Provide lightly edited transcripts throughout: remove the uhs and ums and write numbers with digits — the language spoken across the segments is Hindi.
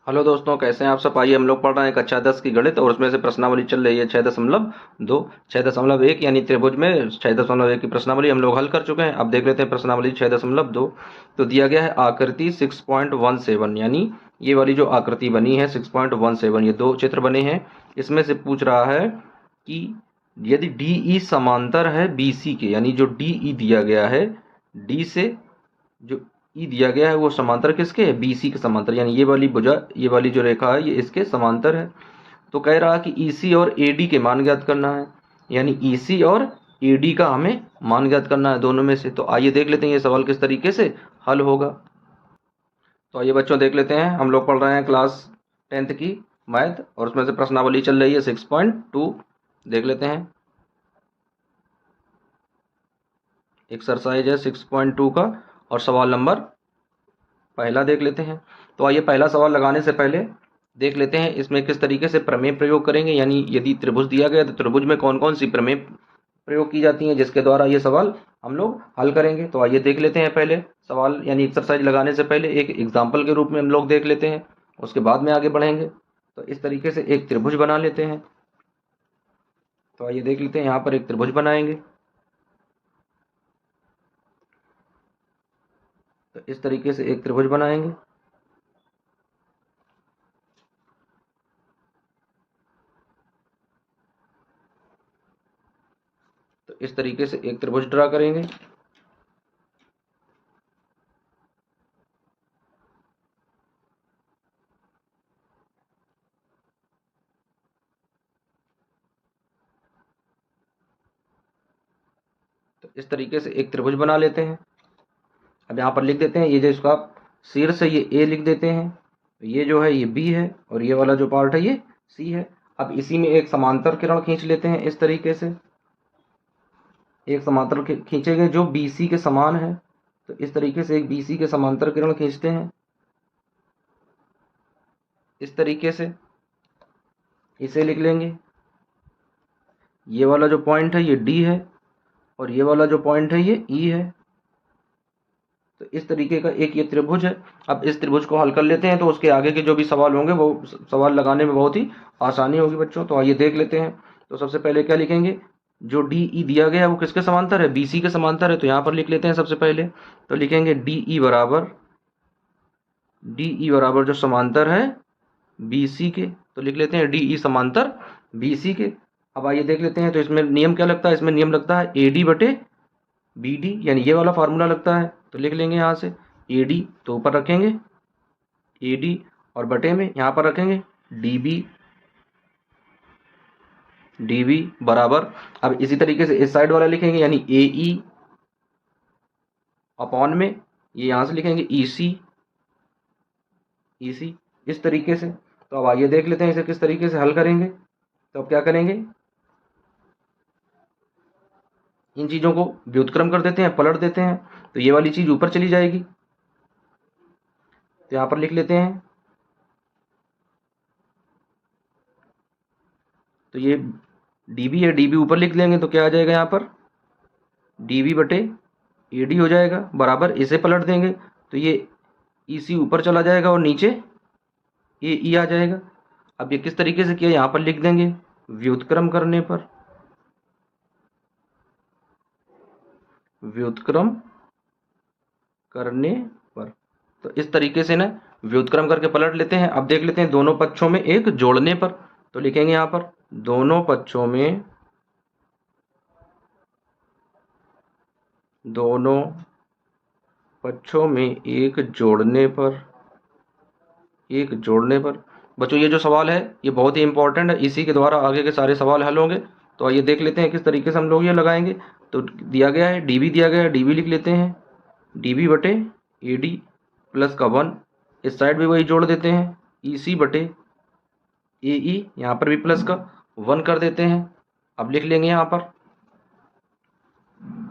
हेलो दोस्तों, कैसे हैं आप सब। आइए हम लोग पढ़ रहे हैं कक्षा 10 की गणित और उसमें से प्रश्नावली चल रही है 6.2 6.1 यानी त्रिभुज में 6.1 की प्रश्नावली हम लोग हल कर चुके हैं। अब देख लेते हैं प्रश्नावली 6.2। तो दिया गया है आकृति 6.17 यानी ये वाली जो आकृति बनी है 6.17, ये दो चित्र बने हैं। इसमें से पूछ रहा है कि यदि डी ई समांतर है बी सी के, यानी जो डी ई दिया गया है डी से जो ई दिया गया है वो समांतर किसके है, बी सी के समांतर, यानी ये वाली भुजा, ये वाली जो रेखा है ये इसके समांतर है। तो कह रहा है कि ई सी और ए डी के मान ज्ञात करना है, यानी ई सी और ए डी का हमें मान ज्ञात करना है दोनों में से। तो आइए देख लेते हैं ये सवाल किस तरीके से हल होगा। तो आइए बच्चों देख लेते हैं, हम लोग पढ़ रहे हैं क्लास 10th की मैथ और उसमें से प्रश्नावली चल रही है 6.2। देख लेते हैं, एक्सरसाइज है 6.2 का और सवाल नंबर पहला देख लेते हैं। तो आइए पहला सवाल लगाने से पहले देख लेते हैं इसमें किस तरीके से प्रमेय प्रयोग करेंगे, यानी यदि त्रिभुज दिया गया तो त्रिभुज में कौन कौन सी प्रमेय प्रयोग की जाती हैं जिसके द्वारा ये सवाल हम लोग हल करेंगे। तो आइए देख लेते हैं पहले सवाल, यानी एक्सरसाइज लगाने से पहले एक एग्जाम्पल के रूप में हम लोग देख लेते हैं, उसके बाद में आगे बढ़ेंगे। तो इस तरीके से एक त्रिभुज बना लेते हैं। तो आइए देख लेते हैं, यहाँ पर एक त्रिभुज बनाएंगे। तो इस तरीके से एक त्रिभुज बनाएंगे। तो इस तरीके से एक त्रिभुज ड्रा करेंगे। तो इस तरीके से एक त्रिभुज बना लेते हैं। अब यहाँ पर लिख देते हैं, ये जो इसका शीर्ष है ये ए लिख देते हैं, तो ये जो है ये बी है और ये वाला जो पार्ट है ये सी है। अब इसी में एक समांतर किरण खींच लेते हैं इस तरीके से, एक समांतर खींचेंगे जो बी सी के समान है। तो इस तरीके से एक बी सी के समांतर किरण खींचते हैं इस तरीके से, इसे लिख लेंगे। ये वाला जो पॉइंट है ये डी है और ये वाला जो पॉइंट है ये ई है। तो इस तरीके का एक ये त्रिभुज है। अब इस त्रिभुज को हल कर लेते हैं, तो उसके आगे के जो भी सवाल होंगे वो सवाल लगाने में बहुत ही आसानी होगी बच्चों। तो आइए देख लेते हैं। तो सबसे पहले क्या लिखेंगे, जो डी ई दिया गया है वो किसके समांतर है, बी सी के समांतर है। तो यहाँ पर लिख लेते हैं सबसे पहले, तो लिखेंगे डी ई बराबर जो समांतर है बी सी के। तो लिख लेते हैं डी ई समांतर बी सी के। अब आइए देख लेते हैं, तो इसमें नियम क्या लगता है, इसमें नियम लगता है ए डी बटे बी डी, यानी ये वाला फार्मूला लगता है। तो लिख लेंगे यहाँ से ए डी, तो ऊपर रखेंगे ए डी और बटे में यहाँ पर रखेंगे डी बी बराबर। अब इसी तरीके से इस साइड वाला लिखेंगे, यानी ए ई अपॉन में ये यहाँ से लिखेंगे ई सी इस तरीके से। तो अब आइए देख लेते हैं इसे किस तरीके से हल करेंगे। तो अब क्या करेंगे, इन चीज़ों को व्युत्क्रम कर देते हैं, पलट देते हैं, तो ये वाली चीज़ ऊपर चली जाएगी। तो यहाँ पर लिख लेते हैं, तो ये डी बी है, डी बी ऊपर लिख लेंगे तो क्या आ जाएगा यहाँ पर डी बी बटे ए डी हो जाएगा बराबर, इसे पलट देंगे तो ये ई सी ऊपर चला जाएगा और नीचे ये ई आ जाएगा। अब ये किस तरीके से किया, यहाँ पर लिख देंगे व्युत्क्रम करने पर, व्युत्क्रम करने पर। तो इस तरीके से ना व्युत्क्रम करके पलट लेते हैं। अब देख लेते हैं दोनों पक्षों में एक जोड़ने पर। तो लिखेंगे यहाँ पर दोनों पक्षों में एक जोड़ने पर बच्चों ये जो सवाल है ये बहुत ही इंपॉर्टेंट है, इसी के द्वारा आगे के सारे सवाल हल होंगे। तो आइए देख लेते हैं किस तरीके से हम लोग ये लगाएंगे। तो दिया गया है डी बी, दिया गया है डी बी लिख लेते हैं डी बी बटे ए डी प्लस का 1, इस साइड भी वही जोड़ देते हैं ई सी बटे ए ई, यहाँ पर भी प्लस का 1 कर देते हैं। अब लिख लेंगे यहाँ पर,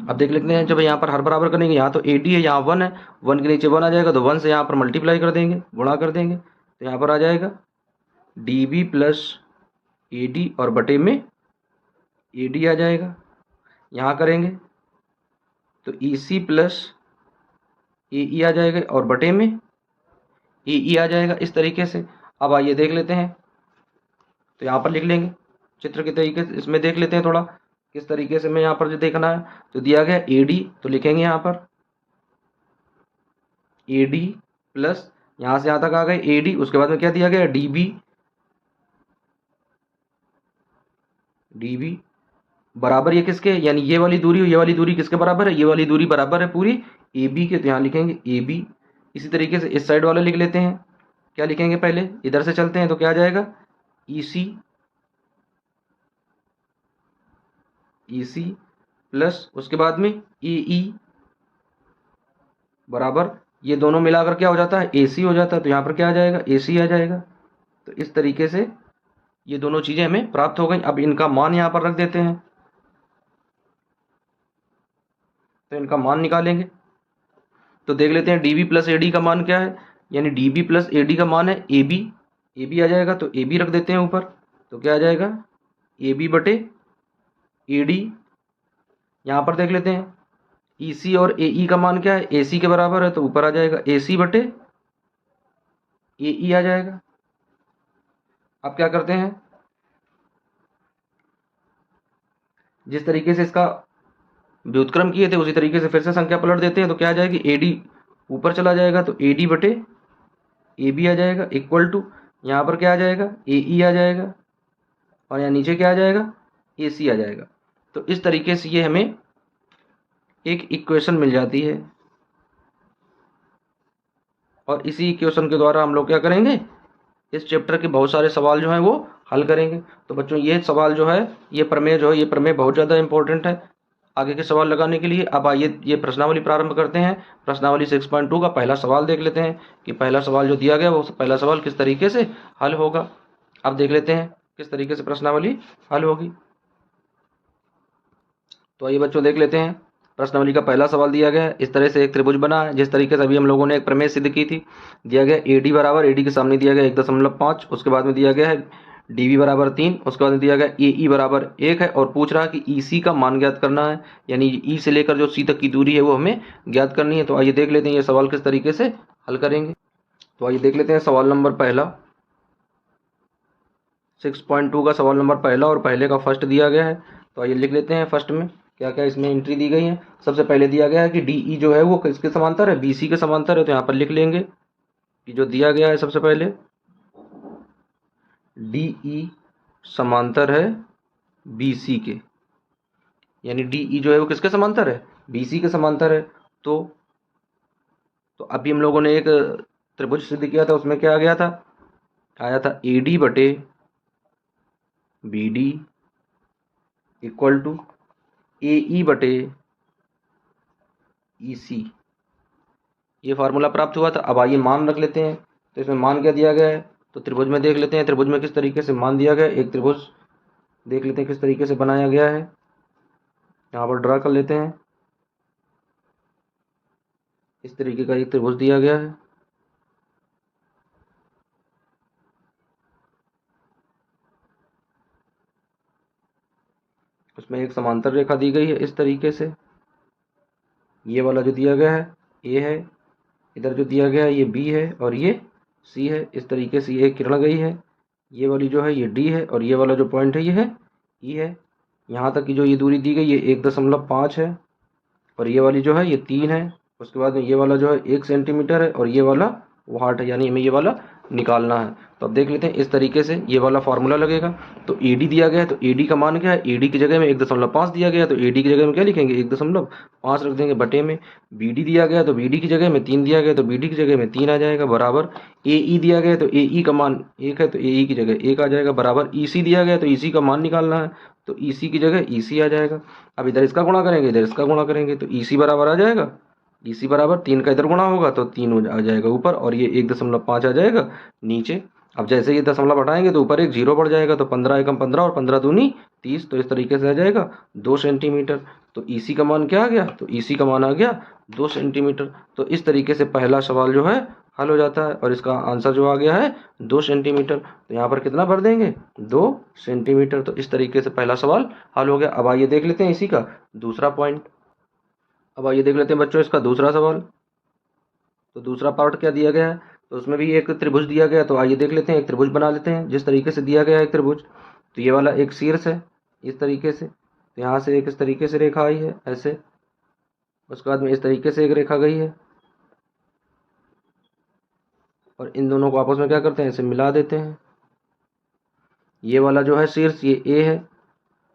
अब देख लेते हैं जब यहाँ पर हर बराबर करेंगे, यहाँ तो ए डी है यहाँ 1 है, 1 के नीचे 1 आ जाएगा तो 1 से यहाँ पर मल्टीप्लाई कर देंगे, गुणा कर देंगे। तो यहाँ पर आ जाएगा D B plus A D और बटे में ए डी आ जाएगा। यहाँ करेंगे तो ई सी प्लस ए ई आ जाएगा और बटे में ए ई आ जाएगा इस तरीके से। अब आइए देख लेते हैं, तो यहाँ पर लिख लेंगे चित्र के तरीके से। इसमें देख लेते हैं थोड़ा किस तरीके से हमें यहाँ पर जो देखना है। तो दिया गया AD, तो लिखेंगे यहाँ पर AD प्लस यहाँ से यहाँ तक आ गए AD, उसके बाद में क्या दिया गया DB बराबर ये किसके, यानी ये वाली दूरी और ये वाली दूरी किसके बराबर है, ये वाली दूरी बराबर है पूरी AB के, तो यहाँ लिखेंगे AB। इसी तरीके से इस साइड वाला लिख लेते हैं, क्या लिखेंगे, पहले इधर से चलते हैं तो क्या आ जाएगा EC प्लस उसके बाद में AE बराबर ये दोनों मिलाकर क्या हो जाता है AC हो जाता है, तो यहाँ पर क्या आ जाएगा AC आ जाएगा। तो इस तरीके से ये दोनों चीज़ें हमें प्राप्त हो गई। अब इनका मान यहाँ पर रख देते हैं, तो इनका मान निकालेंगे। तो देख लेते हैं DB प्लस AD का मान क्या है, यानी DB प्लस AD का मान है AB आ जाएगा, तो AB रख देते हैं ऊपर, तो क्या आ जाएगा AB बटे AD। यहाँ पर देख लेते हैं EC और AE का मान क्या है, AC के बराबर है, तो ऊपर आ जाएगा AC बटे AE आ जाएगा। अब क्या करते हैं, जिस तरीके से इसका व्युत्क्रम किए थे उसी तरीके से फिर से संख्या पलट देते हैं, तो क्या आ जाएगी AD ऊपर चला जाएगा, तो AD बटे AB आ जाएगा इक्वल टू यहाँ पर क्या आ जाएगा AE आ जाएगा, और यहाँ नीचे क्या आ जाएगा AC आ जाएगा। तो इस तरीके से ये हमें एक इक्वेशन मिल जाती है, और इसी इक्वेशन के द्वारा हम लोग क्या करेंगे, इस चैप्टर के बहुत सारे सवाल जो हैं वो हल करेंगे। तो बच्चों ये सवाल जो है, ये प्रमेय जो है, ये प्रमेय बहुत ज़्यादा इंपॉर्टेंट है आगे के सवाल लगाने के लिए। अब आइए ये प्रश्नावली प्रारंभ करते हैं। प्रश्नावली 6.2 का पहला सवाल देख लेते हैं कि पहला सवाल जो दिया गया वो पहला सवाल किस तरीके से हल होगा। अब देख लेते हैं किस तरीके से प्रश्नावली हल होगी। तो आइए बच्चों देख लेते हैं, प्रश्नावली का पहला सवाल दिया गया है, इस तरह से एक त्रिभुज बना है जिस तरीके से अभी हम लोगों ने एक प्रमेय सिद्ध की थी। दिया गया AD बराबर, AD के सामने दिया गया 1.5, उसके बाद में दिया गया है DB बराबर 3, उसके बाद में दिया गया AE बराबर 1 है, और पूछ रहा है कि EC का मान ज्ञात करना है, यानी E से लेकर जो C तक की दूरी है वो हमें ज्ञात करनी है। तो आइए देख लेते हैं ये सवाल किस तरीके से हल करेंगे। तो आइए देख लेते हैं सवाल नंबर पहला, 6.2 का सवाल नंबर पहला, और पहले का फर्स्ट दिया गया है। तो आइए लिख लेते हैं फर्स्ट में क्या क्या इसमें एंट्री दी गई है। सबसे पहले दिया गया है कि DE जो है वो किसके समांतर है, BC के समांतर है, तो यहाँ पर लिख लेंगे कि जो दिया गया है सबसे पहले DE समांतर है BC के, यानी DE जो है वो किसके समांतर है, BC के समांतर है। तो अभी हम लोगों ने एक त्रिभुज सिद्ध किया था, उसमें क्या आ गया था, आया था AD बटे BD इक्वल टू AE बटे EC, ये फार्मूला प्राप्त हुआ था। अब आइए मान रख लेते हैं, तो इसमें मान क्या दिया गया है, तो त्रिभुज में देख लेते हैं त्रिभुज में किस तरीके से मान दिया गया है। एक त्रिभुज देख लेते हैं किस तरीके से बनाया गया है, यहाँ पर ड्रा कर लेते हैं। इस तरीके का एक त्रिभुज दिया गया है, उसमें एक समांतर रेखा दी गई है इस तरीके से। ये वाला जो दिया गया है A है, इधर जो दिया गया है ये B है, और ये C है। इस तरीके से ये किरण गई है, ये वाली जो है ये D है, और ये वाला जो पॉइंट है ये है E है। यहाँ तक की जो ये दूरी दी गई ये 1.5 है, और ये वाली जो है ये 3 है। उसके बाद में ये वाला जो है 1 सेंटीमीटर है, और ये वाला 8 है, यानी हमें ये वाला निकालना है। तो अब देख लेते हैं इस तरीके से ये वाला फार्मूला लगेगा। तो AD दिया गया है, तो AD का मान क्या है, AD की जगह में 1.5 दिया गया है, तो AD की जगह में क्या लिखेंगे 1.5 रख देंगे बटे में। BD दिया गया है, तो BD की जगह में 3 दिया गया है, तो BD की जगह में 3 आ जाएगा बराबर। AE दिया गया है, तो AE का मान 1 है, तो AE की जगह 1 आ जाएगा बराबर। EC दिया गया है, तो EC का मान निकालना है, तो EC की जगह EC आ जाएगा। अब इधर इसका गुणा करेंगे, इधर इसका गुणा करेंगे, तो EC बराबर आ जाएगा, EC बराबर 3 का इधर गुणा होगा तो 3 आ जाएगा ऊपर, और ये 1.5 आ जाएगा नीचे। अब जैसे ये दशमलव हटाएंगे तो ऊपर एक 0 बढ़ जाएगा, तो 15 एकम 15 और 15 दूनी 30, तो इस तरीके से आ जाएगा 2 सेंटीमीटर। तो EC का मान क्या आ गया, तो EC का मान आ गया 2 सेंटीमीटर। तो इस तरीके से पहला सवाल जो है हल हो जाता है, और इसका आंसर जो आ गया है 2 सेंटीमीटर। तो यहाँ पर कितना भर देंगे 2 सेंटीमीटर। तो इस तरीके से पहला सवाल हल हो गया। अब आइए देख लेते हैं इसी का दूसरा पॉइंट। अब आइए देख लेते हैं बच्चों इसका दूसरा सवाल। तो दूसरा पार्ट क्या दिया गया है, तो उसमें भी एक त्रिभुज दिया गया, तो आइए देख लेते हैं, एक त्रिभुज बना लेते हैं जिस तरीके से दिया गया है एक त्रिभुज। तो ये वाला एक शीर्ष है इस तरीके से, तो यहाँ से एक इस तरीके से रेखा आई है ऐसे, उसके बाद में इस तरीके से एक रेखा गई है, और इन दोनों को आपस में क्या करते हैं, इसे मिला देते हैं। ये वाला जो है शीर्ष ये ए है,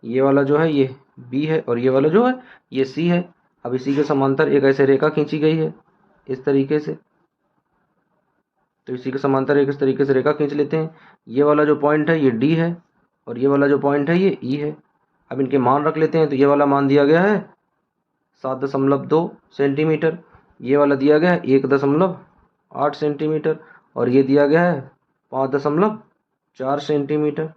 ये वाला जो है ये बी है, और ये वाला जो है ये सी है। अब इसी के समांतर एक ऐसे रेखा खींची गई है इस तरीके से, तो इसी के समांतर एक इस तरीके से रेखा खींच लेते हैं। ये वाला जो पॉइंट है ये डी है, और ये वाला जो पॉइंट है ये ई है। अब इनके मान रख लेते हैं, तो ये वाला मान दिया गया है 7.2 सेंटीमीटर, ये वाला दिया गया है 1.8 सेंटीमीटर, और ये दिया गया है 5.4 सेंटीमीटर।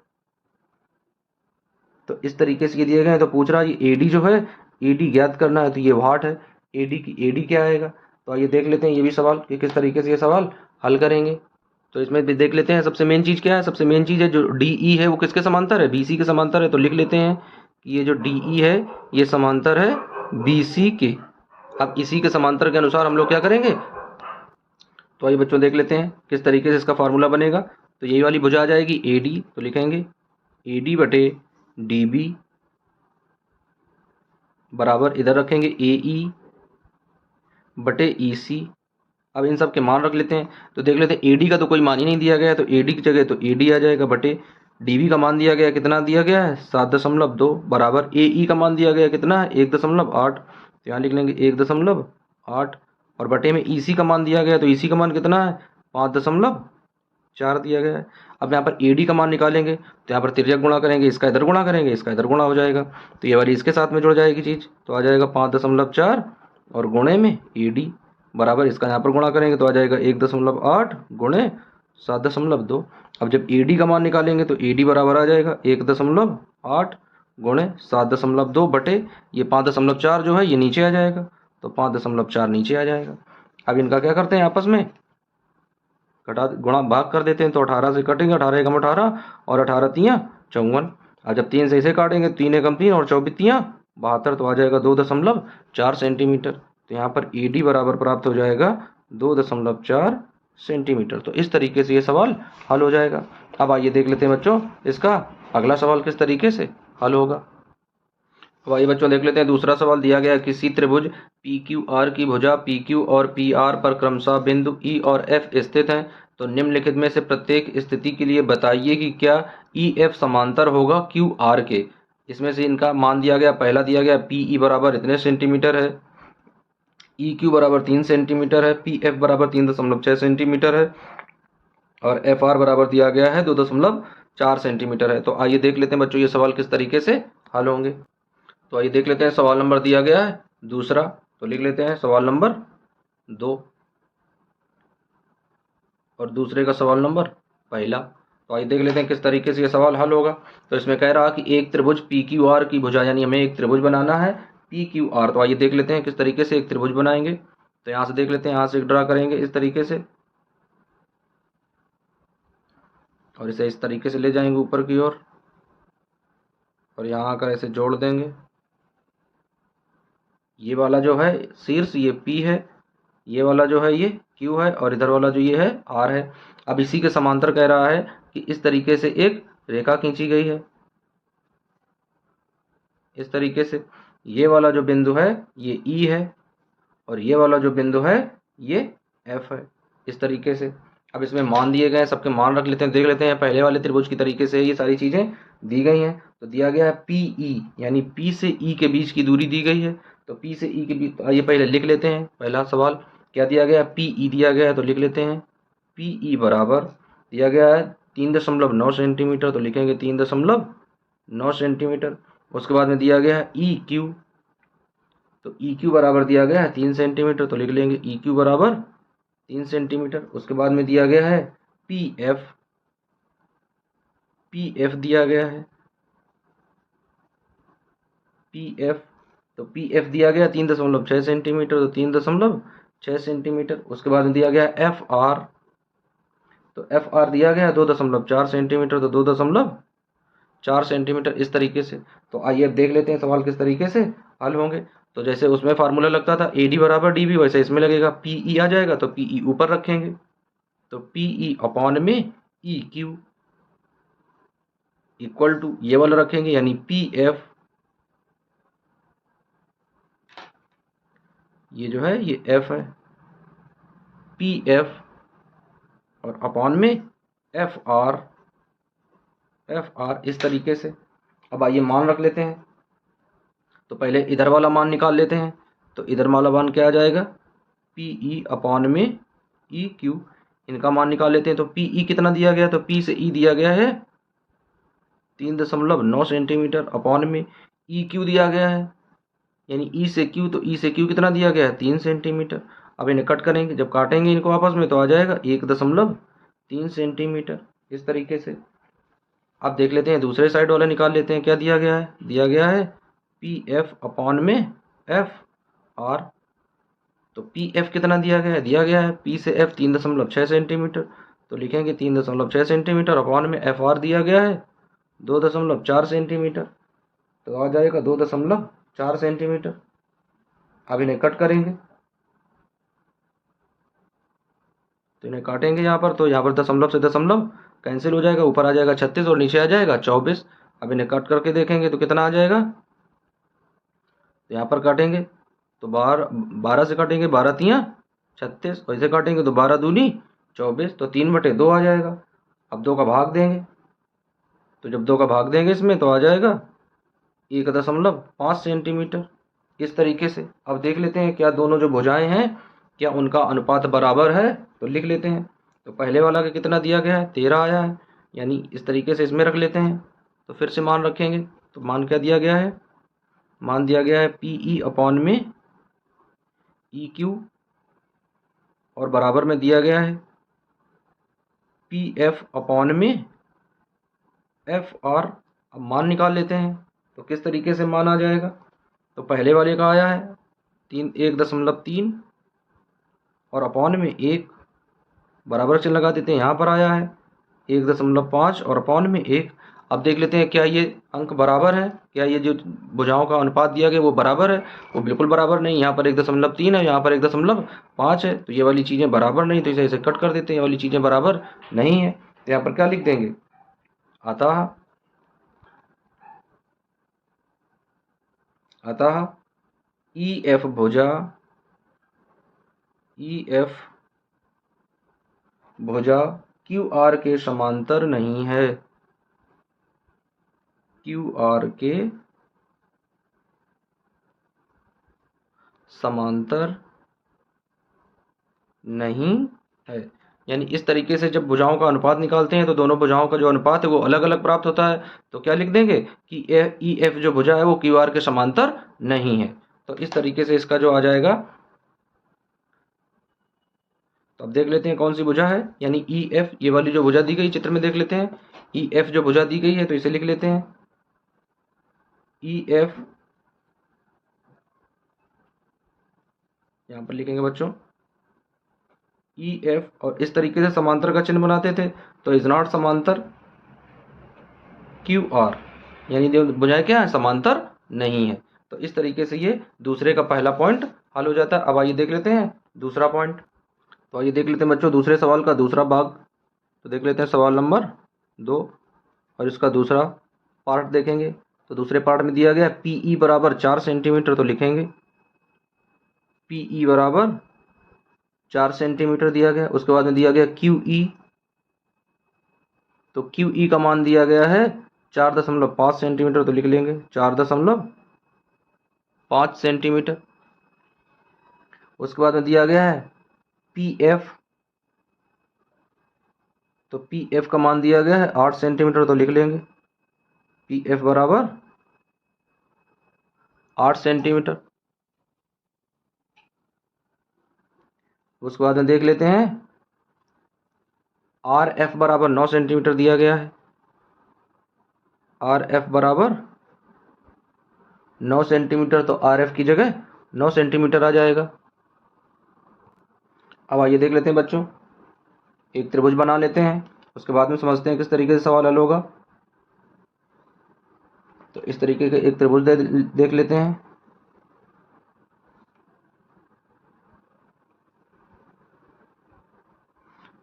तो इस तरीके से ये दिए गए हैं। तो पूछ रहा है ये एडी जो है, एडी ज्ञात करना है, तो ये वाट है, एडी क्या आएगा। तो आइए देख लेते हैं ये भी सवाल कि किस तरीके से ये सवाल हल करेंगे। तो इसमें भी देख लेते हैं सबसे मेन चीज़ क्या है। सबसे मेन चीज़ है जो डी ई है वो किसके समांतर है, बीसी के समांतर है। तो लिख लेते हैं कि ये जो डी ई है ये समांतर है बीसी के। अब इसी के समांतर के अनुसार हम लोग क्या करेंगे, तो आइए बच्चों देख लेते हैं किस तरीके से इसका फार्मूला बनेगा। तो यही वाली भुजा आ जाएगी एडी, तो लिखेंगे एडी बटे डी बी बराबर इधर रखेंगे ए ई बटे ई सी। अब इन सब के मान रख लेते हैं, तो देख लेते हैं एडी का तो कोई मान ही नहीं दिया गया है, तो एडी की जगह तो एडी आ जाएगा बटे डीबी का मान दिया गया है, कितना दिया गया है 7.2 बराबर ए ई का मान दिया गया है कितना है 1.8, तो यहाँ लिख लेंगे 1.8, और बटे में ई सी का मान दिया गया है, तो ई सी का मान कितना है 5.4 दिया गया है। अब यहाँ पर एडी का मान निकालेंगे, तो यहाँ पर तिर्यक गुणा करेंगे, इसका इधर गुणा करेंगे, इसका इधर गुणा हो जाएगा, तो ये वाली इसके साथ में जुड़ जाएगी चीज़, तो आ जाएगा 5.4 और गुणे में एडी बराबर इसका यहाँ पर गुणा करेंगे, तो आ जाएगा 1.8 गुणे 7.2। अब जब एडी का मान निकालेंगे तो एडी बराबर आ जाएगा 1.8 गुणे 7.2 बटे ये 5.4 जो है ये नीचे आ जाएगा, तो 5.4 नीचे आ जाएगा। अब इनका क्या करते हैं आपस में घटा गुणा भाग कर देते हैं, तो 18 से कटेंगे, 18 एकम 18 और 18 तियाँ 54। अब जब 3 से इसे काटेंगे 3 एकम 3 और 24 तियाँ 72, तो आ जाएगा 2.4 सेंटीमीटर। तो यहाँ पर एडी बराबर प्राप्त हो जाएगा 2.4 सेंटीमीटर। तो इस तरीके से ये सवाल हल हो जाएगा। अब आइए देख लेते हैं बच्चों इसका अगला सवाल किस तरीके से हल होगा। अब आइए बच्चों देख लेते हैं दूसरा सवाल दिया गया किसी त्रिभुज पी क्यू आर की भुजा पी क्यू और पी आर पर क्रमशः बिंदु ई और एफ स्थित हैं, तो निम्नलिखित में से प्रत्येक स्थिति के लिए बताइए कि क्या ई एफ समांतर होगा क्यू आर के। इसमें से इनका मान दिया गया, पहला दिया गया पी ई बराबर इतने सेंटीमीटर है, ई क्यू बराबर 3 सेंटीमीटर है, पी एफ बराबर 3.6 सेंटीमीटर है, और एफ आर बराबर दिया गया है 2.4 सेंटीमीटर है। तो आइए देख लेते हैं बच्चों ये सवाल किस तरीके से हल होंगे। तो आइए देख लेते हैं सवाल नंबर दिया गया है दूसरा, तो लिख लेते हैं सवाल नंबर 2 और दूसरे का सवाल नंबर पहला। तो आइए देख लेते हैं किस तरीके से ये सवाल हल होगा। तो इसमें कह रहा कि एक त्रिभुज पी क्यू आर की भुजा, यानी हमें एक त्रिभुज बनाना है पी क्यू आर। तो आइए देख लेते हैं किस तरीके से एक त्रिभुज बनाएंगे। तो यहाँ से देख लेते हैं, यहाँ से ड्रा करेंगे इस तरीके से, और इसे इस तरीके से ले जाएंगे ऊपर की ओर, और यहाँ आकर ऐसे जोड़ देंगे। ये वाला जो है शीर्ष ये P है, ये वाला जो है ये Q है, और इधर वाला जो ये है R है। अब इसी के समांतर कह रहा है कि इस तरीके से एक रेखा खींची गई है इस तरीके से। ये वाला जो बिंदु है ये E है, और ये वाला जो बिंदु है ये F है इस तरीके से। अब इसमें मान दिए गए हैं, सबके मान रख लेते हैं, देख लेते हैं। पहले वाले त्रिभुज की तरीके से ये सारी चीज़ें दी गई हैं। तो दिया गया है PE, यानी P से E के बीच की दूरी दी गई है। तो P से E के बीच, आइए पहले लिख लेते हैं। पहला सवाल क्या दिया गया है, PE दिया गया है, तो लिख लेते हैं PE बराबर दिया गया है 3.9 सेंटीमीटर, तो लिखेंगे 3.9 सेंटीमीटर। उसके बाद में दिया गया है EQ, तो EQ बराबर दिया गया है 3 सेंटीमीटर, तो लिख लेंगे EQ बराबर 3 सेंटीमीटर। उसके बाद में दिया गया है PF, PF दिया गया है PF, तो PF दिया गया 3.6 सेंटीमीटर, तो 3.6 सेंटीमीटर। उसके बाद में दिया गया FR, तो FR दिया गया 2.4 सेंटीमीटर, तो 2.4 सेंटीमीटर इस तरीके से। तो आइए अब देख लेते हैं सवाल किस तरीके से हल होंगे। तो जैसे उसमें फार्मूला लगता था AD बराबर DB, वैसे इसमें लगेगा PE आ जाएगा, तो PE ऊपर रखेंगे, तो पीई अपॉन में ई क्यू इक्वल टू ये वाला रखेंगे, यानी पी एफ, ये जो है ये एफ है, पी एफ और अपॉन में एफ आर, इस तरीके से। अब आइए मान रख लेते हैं। तो पहले इधर वाला मान निकाल लेते हैं। तो इधर वाला मान क्या आ जाएगा, पी ई अपॉन में ई क्यू, इनका मान निकाल लेते हैं। तो पी ई कितना दिया गया, तो पी से ई दिया गया है 3.9 सेंटीमीटर, अपॉन में ई क्यू दिया गया है, यानी ई से क्यू, तो ई से क्यू कितना दिया गया है 3 सेंटीमीटर। अब इन्हें कट करेंगे, जब काटेंगे इनको आपस में तो आ जाएगा 1.3 सेंटीमीटर, इस तरीके से। अब देख लेते हैं दूसरे साइड वाला निकाल लेते हैं, क्या दिया गया है, दिया गया है पी एफ अपॉन में एफ आर। तो पी एफ कितना दिया गया है, दिया गया है पी से एफ 3.6 सेंटीमीटर, तो लिखेंगे 3.6 सेंटीमीटर, अपॉन में एफ आर दिया गया है 2.4 सेंटीमीटर, तो आ जाएगा 2.4 सेंटीमीटर। अब इन्हें कट करेंगे, तो इन्हें काटेंगे यहाँ पर, तो यहाँ पर दशमलव से दशमलव कैंसिल हो जाएगा, ऊपर आ जाएगा 36 और नीचे आ जाएगा 24। अब इन्हें कट करके देखेंगे तो कितना आ जाएगा, तो यहाँ पर काटेंगे तो 12 से काटेंगे, 12 तियाँ 36, वैसे काटेंगे तो 12 दूनी 24, तो 3/2 आ जाएगा। अब 2 का भाग देंगे, तो जब 2 का भाग देंगे इसमें तो आ जाएगा 1.5 सेंटीमीटर, इस तरीके से। अब देख लेते हैं क्या दोनों जो भुजाएं हैं क्या उनका अनुपात बराबर है, तो लिख लेते हैं। तो पहले वाला का कितना दिया गया है, 13 आया है, यानी इस तरीके से इसमें रख लेते हैं। तो फिर से मान रखेंगे, तो मान क्या दिया गया है, मान दिया गया है पी ई अपॉन में ई क्यू, और बराबर में दिया गया है पी एफ अपॉन में एफ आर। अब मान निकाल लेते हैं, तो किस तरीके से मान आ जाएगा, तो पहले वाले का आया है 1.3 और अपॉन में 1, बराबर चिन्ह लगा देते हैं, यहाँ पर आया है 1.5 और अपॉन में 1। अब देख लेते हैं क्या ये अंक बराबर है, क्या ये जो भुजाओं का अनुपात दिया गया वो बराबर है। वो बिल्कुल बराबर नहीं, यहाँ पर 1.3 है, यहाँ पर 1.5 है, तो ये वाली चीज़ें बराबर नहीं, तो इसे कट कर देते हैं, ये वाली चीज़ें बराबर नहीं है। तो यहाँ पर क्या लिख देंगे, अतः ई एफ भुजा क्यू आर के समांतर नहीं है, क्यू आर के समांतर नहीं है। यानी इस तरीके से जब भुजाओं का अनुपात निकालते हैं तो दोनों भुजाओं का जो अनुपात है वो अलग अलग प्राप्त होता है। तो क्या लिख देंगे कि ई एफ जो भुजा है वो क्यू आर के समांतर नहीं है। तो इस तरीके से इसका जो आ जाएगा, तो अब देख लेते हैं कौन सी भुजा है, यानी ई एफ, ये वाली जो भुजा दी गई चित्र में देख लेते हैं, ई एफ जो भुजा दी गई है तो इसे लिख लेते हैं ई एफ, यहाँ पर लिखेंगे बच्चों ई एफ, और इस तरीके से समांतर का चिन्ह बनाते थे, तो इज नॉट समांतर क्यू आर, यानी जो भुजाएं क्या है, समांतर नहीं है। तो इस तरीके से ये दूसरे का पहला पॉइंट हल हो जाता है। अब आइए देख लेते हैं दूसरा पॉइंट। तो आइए देख लेते हैं बच्चों दूसरे सवाल का दूसरा भाग। तो देख लेते हैं सवाल नंबर 2 और इसका दूसरा पार्ट देखेंगे। तो दूसरे पार्ट में दिया गया पी ई बराबर 4 सेंटीमीटर, तो लिखेंगे पी ई बराबर 4 सेंटीमीटर दिया गया। उसके बाद में दिया गया क्यू ई, तो क्यू ई का मान दिया गया है 4.5 सेंटीमीटर, तो लिख लेंगे 4.5 सेंटीमीटर। उसके बाद में दिया गया है पी एफ, तो पी एफ का मान दिया गया है 8 सेंटीमीटर, तो लिख लेंगे पी एफ बराबर 8 सेंटीमीटर। उसके बाद में देख लेते हैं आर एफ बराबर 9 सेंटीमीटर दिया गया है, आर एफ बराबर 9 सेंटीमीटर, तो आर एफ की जगह 9 सेंटीमीटर आ जाएगा। अब आइए देख लेते हैं बच्चों, एक त्रिभुज बना लेते हैं, उसके बाद में समझते हैं किस तरीके से सवाल हल होगा। तो इस तरीके के एक त्रिभुज देख लेते हैं।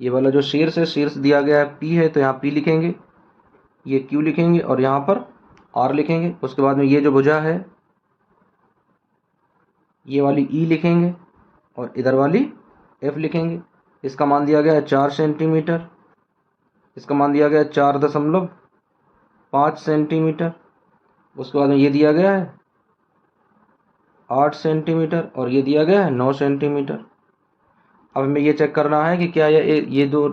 ये वाला जो शीर्ष है, शीर्ष दिया गया है P है, तो यहाँ P लिखेंगे, ये Q लिखेंगे और यहाँ पर R लिखेंगे। उसके बाद में ये जो भुजा है ये वाली E लिखेंगे और इधर वाली F लिखेंगे। इसका मान दिया गया है 4 सेंटीमीटर, इसका मान दिया गया है 4.5 सेंटीमीटर। उसके बाद में ये दिया गया है 8 सेंटीमीटर और ये दिया गया है 9 सेंटीमीटर। अब हमें ये चेक करना है कि क्या ये दो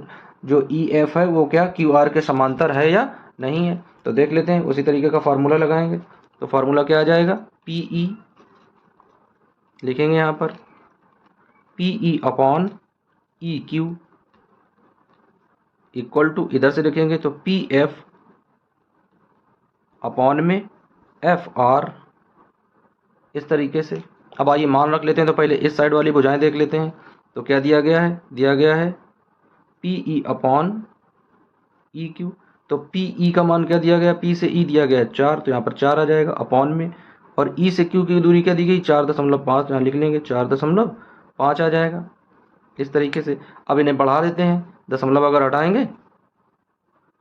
जो EF है वो क्या QR के समांतर है या नहीं है। तो देख लेते हैं, उसी तरीके का फार्मूला लगाएंगे। तो फार्मूला क्या आ जाएगा, PE लिखेंगे यहाँ पर, PE upon EQ equal to, इधर से लिखेंगे तो PF अपॉन में FR, इस तरीके से। अब आइए मान रख लेते हैं। तो पहले इस साइड वाली भुजाएं देख लेते हैं। तो क्या दिया गया है, दिया गया है PE अपॉन EQ। तो PE का मान क्या दिया गया, P से E दिया गया है 4, तो यहाँ पर 4 आ जाएगा अपॉन में, और E से Q की दूरी क्या दी गई 4.5, यहाँ लिख लेंगे 4.5 आ जाएगा इस तरीके से। अब इन्हें बढ़ा देते हैं, दशमलव अगर हटाएंगे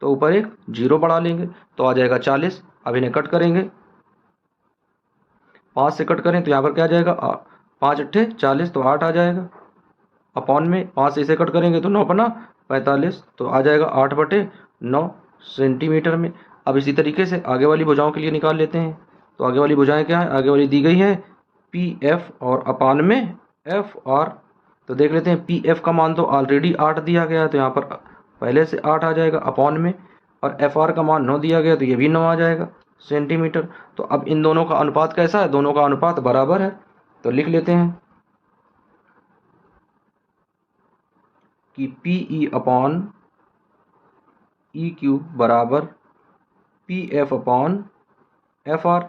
तो ऊपर एक 0 बढ़ा लेंगे तो आ जाएगा 40। अब इन्हें कट करेंगे, 5 से कट करें तो यहाँ पर क्या आ जाएगा, 5 अट्ठे 40, तो 8 आ जाएगा अपॉन में। 5 से इसे कट करेंगे तो 9 पना 45, तो आ जाएगा 8/9 सेंटीमीटर में। अब इसी तरीके से आगे वाली भुजाओं के लिए निकाल लेते हैं। तो आगे वाली भुजाएं क्या है, आगे वाली दी गई है PF और अपान में FR। तो देख लेते हैं, PF का मान तो ऑलरेडी 8 दिया गया है, तो यहाँ पर पहले से 8 आ जाएगा अपॉन में, और FR का मान 9 दिया गया तो ये भी 9 आ जाएगा सेंटीमीटर। तो अब इन दोनों का अनुपात कैसा है, दोनों का अनुपात बराबर है। तो लिख लेते हैं कि PE अपॉन EQ बराबर PF अपॉन FR।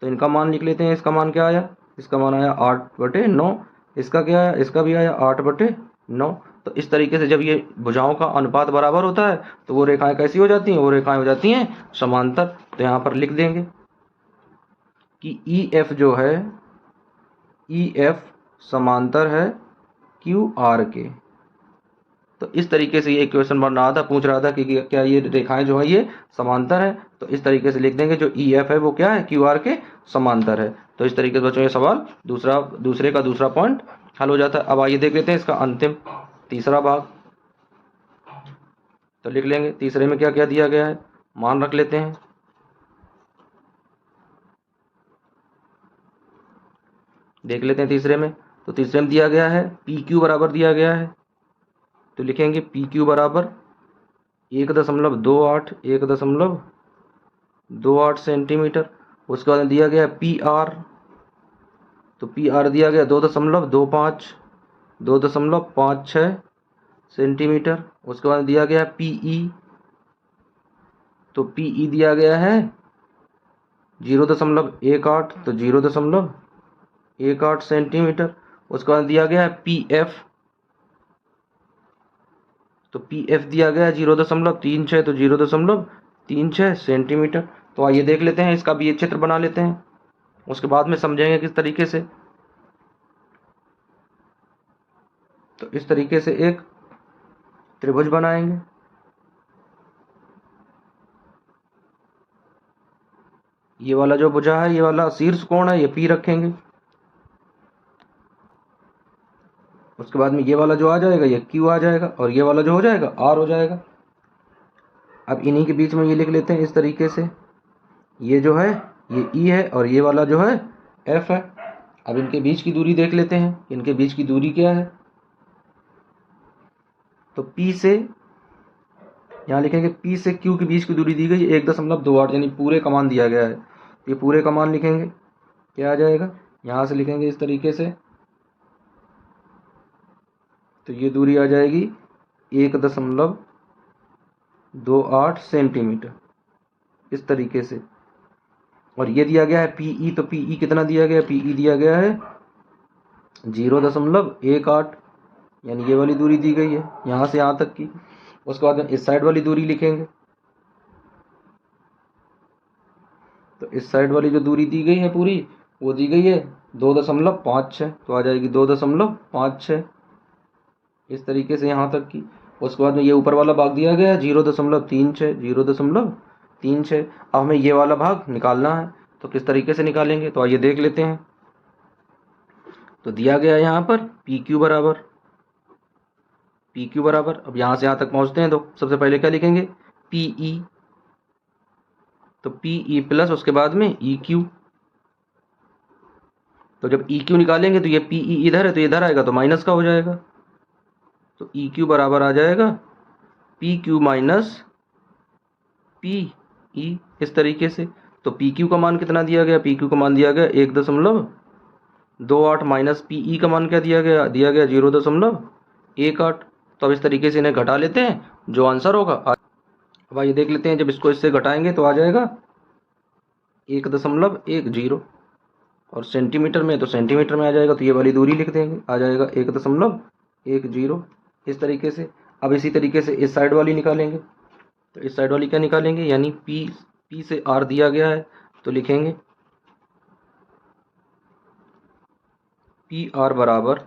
तो इनका मान लिख लेते हैं। इसका मान क्या आया, इसका मान आया 8/9, इसका क्या आया, इसका भी आया 8/9। तो इस तरीके से जब ये भुजाओं का अनुपात बराबर होता है तो वो रेखाएं कैसी हो जाती हैं, वो रेखाएं हो जाती हैं समांतर। तो यहाँ पर लिख देंगे कि EF जो है, EF समांतर है QR के। तो इस तरीके से ये क्वेश्चन बन रहा था, पूछ रहा था कि क्या ये रेखाएं जो है ये समांतर है। तो इस तरीके से लिख देंगे जो EF है वो क्या है, QR के समांतर है। तो इस तरीके से बच्चों ये सवाल दूसरे का दूसरा पॉइंट हल हो जाता है। अब आइए देख लेते हैं इसका अंतिम तीसरा भाग। तो लिख लेंगे तीसरे में क्या क्या दिया गया है, मान रख लेते हैं। देख लेते हैं तीसरे में। तो तीसरे में दिया गया है PQ बराबर दिया गया है, तो लिखेंगे PQ बराबर 1.28 सेंटीमीटर। उसके बाद दिया गया PR, तो PR दिया गया 2.56 सेंटीमीटर। उसके बाद दिया गया PE, तो PE दिया गया है 0.18, तो 0.18 सेंटीमीटर। उसके बाद दिया गया है PF, तो PF दिया गया है 0.36, तो 0.36 सेंटीमीटर। तो आइए देख लेते हैं, इसका भी एक चित्र बना लेते हैं, उसके बाद में समझेंगे किस तरीके से। तो इस तरीके से एक त्रिभुज बनाएंगे। ये वाला जो भुजा है, ये वाला शीर्ष कोण है, ये P रखेंगे। उसके बाद में ये वाला जो आ जाएगा ये Q आ जाएगा, और ये वाला जो हो जाएगा R हो जाएगा। अब इन्हीं के बीच में ये लिख लेते हैं इस तरीके से, ये जो है ये E है और ये वाला जो है F है। अब इनके बीच की दूरी देख लेते हैं, इनके बीच की दूरी क्या है। तो P से यहाँ लिखेंगे, P से Q के बीच की दूरी दी गई 1.28, यानी पूरे का मान दिया गया है। ये पूरे का मान लिखेंगे, क्या आ जाएगा, यहाँ से लिखेंगे इस तरीके से। तो ये दूरी आ जाएगी 1.28 सेंटीमीटर इस तरीके से। और ये दिया गया है PE, तो PE कितना दिया गया है, PE दिया गया है 0.18, यानी ये वाली दूरी दी गई है यहाँ से यहाँ तक की। उसके बाद में इस साइड वाली दूरी लिखेंगे। तो इस साइड वाली जो दूरी दी गई है पूरी, वो दी गई है 2.56, तो आ जाएगी 2.56 इस तरीके से यहाँ तक की। उसके बाद में ये ऊपर वाला भाग दिया गया 0.36, 0.36। अब हमें ये वाला भाग निकालना है, तो किस तरीके से निकालेंगे, तो आइए देख लेते हैं। तो दिया गया है यहाँ पर पी क्यू बराबर, अब यहाँ से यहाँ तक पहुँचते हैं तो सबसे पहले क्या लिखेंगे, पी ई, तो पी ई प्लस उसके बाद में ई क्यू। तो जब ई क्यू निकालेंगे तो ये पी ई इधर है तो इधर आएगा तो माइनस का हो जाएगा, तो ई क्यू बराबर आ जाएगा P Q minus P E, इस तरीके से। तो पी क्यू का मान कितना दिया गया, पी क्यू का मान दिया गया 1.28 माइनस पी ई का मान क्या दिया गया 0.18। तो अब इस तरीके से इन्हें घटा लेते हैं, जो आंसर होगा। अब आइए देख लेते हैं, जब इसको इससे घटाएंगे तो आ जाएगा 1.10, और सेंटीमीटर में तो सेंटीमीटर में आ जाएगा, तो ये वाली दूरी लिख देंगे, आ जाएगा 1.10 इस तरीके से। अब इसी तरीके से इस साइड वाली निकालेंगे, तो इस साइड वाली क्या निकालेंगे, यानी पी से आर दिया गया है तो लिखेंगे पी आर बराबर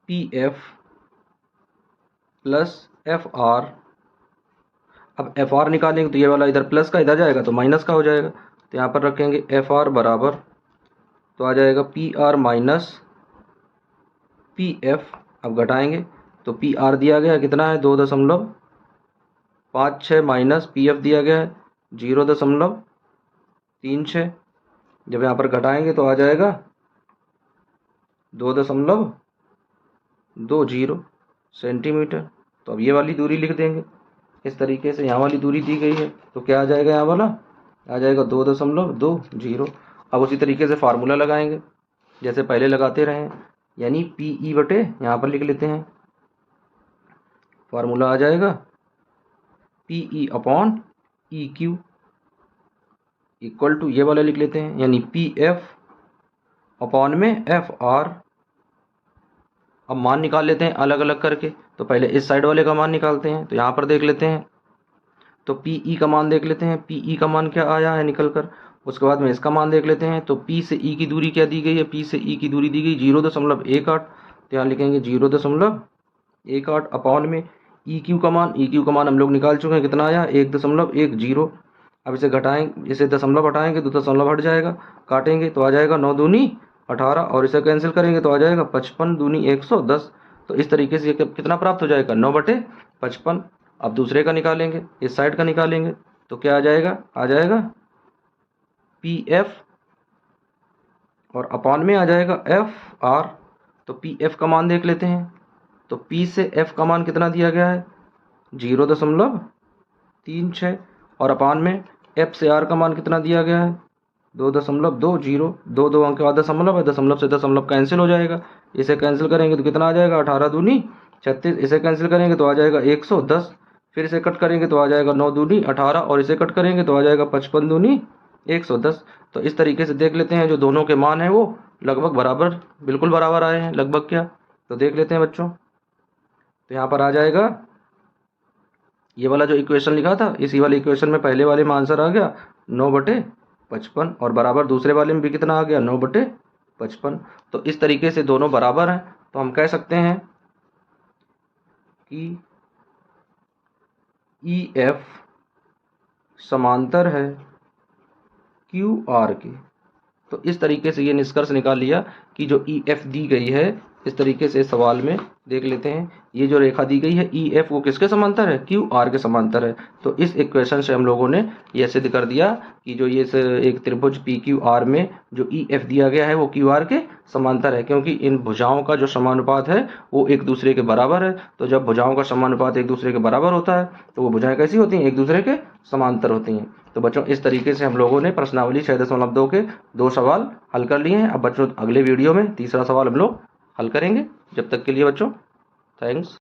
P F plus F R. अब एफ आर निकालेंगे तो ये वाला इधर प्लस का इधर जाएगा तो माइनस का हो जाएगा, तो यहाँ पर रखेंगे एफ आर बराबर, तो आ जाएगा P R minus P F. अब घटाएंगे तो पी आर दिया गया कितना है 2.56 माइनस पी एफ दिया गया है 0.36। जब यहाँ पर घटाएंगे तो आ जाएगा 2.20 सेंटीमीटर। तो अब ये वाली दूरी लिख देंगे इस तरीके से, यहाँ वाली दूरी दी गई है तो क्या आ जाएगा, यहाँ वाला आ जाएगा 2.20। अब उसी तरीके से फार्मूला लगाएंगे जैसे पहले लगाते रहे, यानी पी ई बटे यहाँ पर लिख लेते हैं, फार्मूला आ जाएगा P E upon E Q equal to ये वाला लिख लेते हैं, यानी पी एफ अपॉन में एफ आर। अब मान निकाल लेते हैं अलग अलग करके, तो पहले इस साइड वाले का मान निकालते हैं, तो यहाँ पर देख लेते हैं, तो पी ई का मान देख लेते हैं, पी ई का मान क्या आया है निकल कर। उसके बाद में इसका मान देख लेते हैं, तो पी से ई की दूरी क्या दी गई है, पी से ई की दूरी दी गई 0.18, तो यहाँ लिखेंगे 0.18 अपॉन में ई क्यू का मान, ई क्यू का मान हम लोग निकाल चुके हैं, कितना आया 1.10। अब इसे घटाएंगे, इसे दशमलव हटाएंगे तो दशमलव हट जाएगा, काटेंगे तो आ जाएगा 9 दूनी 18, और इसे कैंसिल करेंगे तो आ जाएगा 55 दूनी 110। तो इस तरीके से कितना प्राप्त हो जाएगा 9/55। अब दूसरे का निकालेंगे, इस साइड का निकालेंगे तो क्या आ जाएगा पी एफ और अपॉन में आ जाएगा एफ आर। तो पी एफ का मान देख लेते हैं, तो पी से एफ का मान कितना दिया गया है 0.36, और अपॉन में एफ से आर का मान कितना दिया गया है 2.20। दो अंक के बाद दशमलव है, दशमलव से दशमलव कैंसिल हो जाएगा, इसे कैंसिल करेंगे तो कितना आ जाएगा 18 दूनी 36, इसे कैंसिल करेंगे तो आ जाएगा 110, फिर इसे कट करेंगे तो आ जाएगा 9 दूनी 18, और इसे कट करेंगे तो आ जाएगा 55 दूनी 110। तो इस तरीके से देख लेते हैं, जो दोनों के मान हैं वो लगभग बराबर, बिल्कुल बराबर आए हैं, लगभग क्या, तो देख लेते हैं बच्चों। तो यहाँ पर आ जाएगा ये वाला जो इक्वेशन लिखा था, इसी वाले इक्वेशन में पहले वाले में आंसर आ गया 9/55, और बराबर दूसरे वाले में भी कितना आ गया 9/55। तो इस तरीके से दोनों बराबर हैं, तो हम कह सकते हैं कि ई एफ समांतर है क्यू आर के। तो इस तरीके से ये निष्कर्ष निकाल लिया कि जो ई एफ दी गई है, इस तरीके से सवाल में देख लेते हैं, ये जो रेखा दी गई है ई एफ वो किसके समांतर है, क्यू आर के समांतर है। तो इस इक्वेशन से हम लोगों ने यह सिद्ध कर दिया कि जो ये एक त्रिभुज पी क्यू आर में जो ई एफ दिया गया है वो क्यू आर के समांतर है, क्योंकि इन भुजाओं का जो समानुपात है वो एक दूसरे के बराबर है। तो जब भुजाओं का समानुपात एक दूसरे के बराबर होता है तो वो भुजाएं कैसी होती हैं, एक दूसरे के समांतर होती हैं। तो बच्चों इस तरीके से हम लोगों ने प्रश्नावली 6.2 के 2 सवाल हल कर लिए हैं। अब बच्चों अगले वीडियो में तीसरा सवाल हम लोग हल करेंगे। जब तक के लिए बच्चों थैंक्स।